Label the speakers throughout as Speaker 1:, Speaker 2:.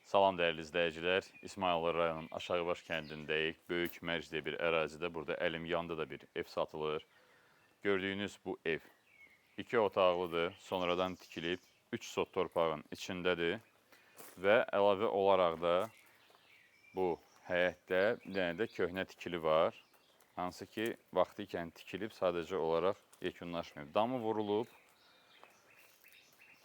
Speaker 1: Salam dəyərli izləyicilər. İsmayıllı rayonunun Aşağıbaş kəndindəyik. Böyük mərcdə bir ərazidə. Burada əlim yanda da bir ev satılır. Gördüyünüz bu ev 2 otaqlıdır. Sonradan tikilib 3 sot torpağın içindədir. Və əlavə olaraq da bu həyətdə bir dənə də köhnə tikili var. Hansı ki, vaxtı ikən tikilib sadəcə olaraq yekunlaşmayıb. Damı vurulub.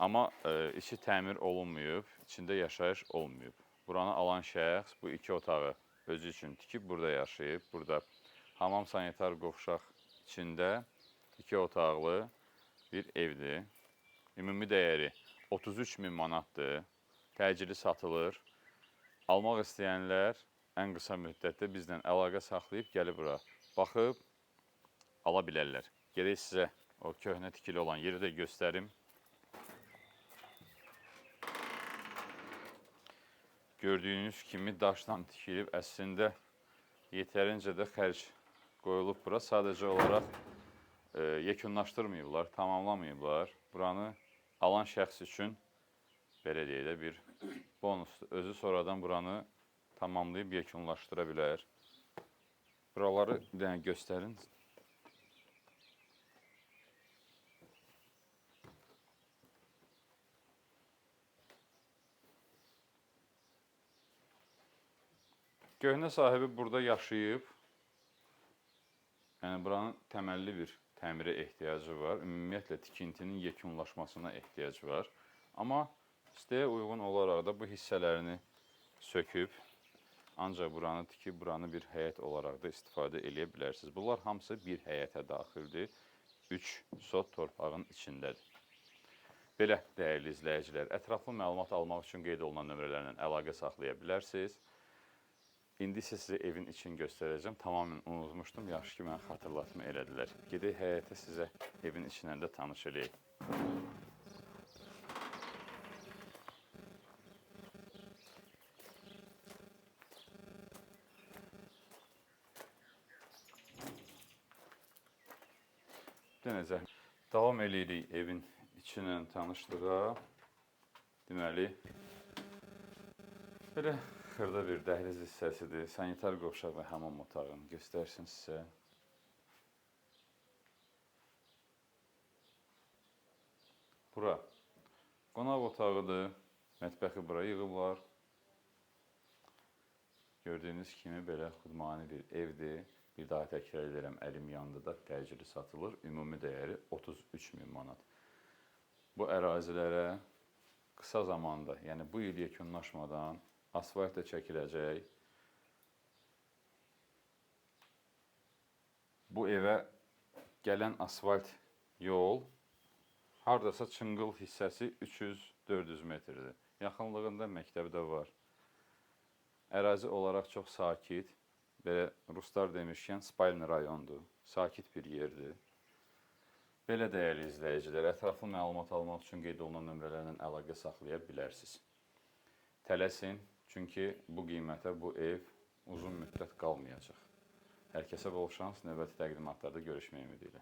Speaker 1: Amma içi təmir olunmayıb, içində yaşayış olmayıb. Buranı alan şəxs bu 2 otağı özü üçün tikib burada yaşayıb. Burada hamam sanitar qovşaq içində 2 otaqlı bir evdir. Ümumi dəyəri 33 min manatdır. Təcili satılır. Almaq istəyənlər ən qısa müddətdə bizlə əlaqə saxlayıb gəlib bura baxıb ala bilərlər. Gedək sizə o köhnə tikili olan yeri də göstərim. Gördüyünüz kimi daşdan tikilib, əslində yetərincə də xərc qoyulub bura. Sadəcə olaraq yekunlaşdırmayıblar, tamamlamayıblar. Buranı alan şəxs üçün belə deyək də bir bonusdur. Özü sonradan buranı tamamlayıb yekunlaşdıra bilər. Buraları bir dənə göstərin. Köhnə sahibi burada yaşayıb. Yəni, buranın təməlli bir təmirə ehtiyacı var. Ümumiyyətlə, tikintinin yekunlaşmasına ehtiyac var. Amma istəyə uyğun olaraq da bu hissələrini söküb, ancaq buranı tikib, buranı bir həyət olaraq da istifadə edə bilərsiniz. Bunlar hamısı bir həyətə daxildir. 3 sot torpağın içindədir. Belə, dəyərli izləyicilər, ətraflı məlumat almaq üçün qeyd olunan nömrələrlə əlaqə saxlaya bilərsiniz. İndi isə sizə evin içini göstərəcəm. Tamamilə unutmuşdum. Yaxşı ki, mənə xatırlatma elədilər. Gedək həyətə sizə evin içindən də tanış eləyək. Denəcək. Davam eləyirik evin içindən tanışlığa. Deməli, belə xırda bir dəhliz hissəsidir. Sanitar qovşaq və hamam otağını göstərsin sizə. Bura qonaq otağıdır. Mətbəxi bura yığıblar. Gördüyünüz kimi belə xudmani bir evdir. Bir daha təkrar edirəm, əlim yanında da təcili satılır. Ümumi dəyəri 33 min manat. Bu ərazilərə qısa zamanda, yəni bu il yekunlaşmadan asfalt da çəkiləcək. Bu evə gələn asfalt yol hardasa çınqıl hissəsi 300-400 metrdir. Yaxınlığında məktəb də var. Ərazi olaraq çox sakit. Belə ruslar demişkən spalni rayondur. Sakit bir yerdir. Belə dəyərli izləyicilər, ətraflı məlumat almaq üçün qeyd olunan nömrələrlə əlaqə saxlaya bilərsiniz. Tələsin. Çünki bu qiymətə bu ev uzun müddət qalmayacaq. Hər kəsə bol şans, növbəti təqdimatlarda görüşmək ümidi ilə.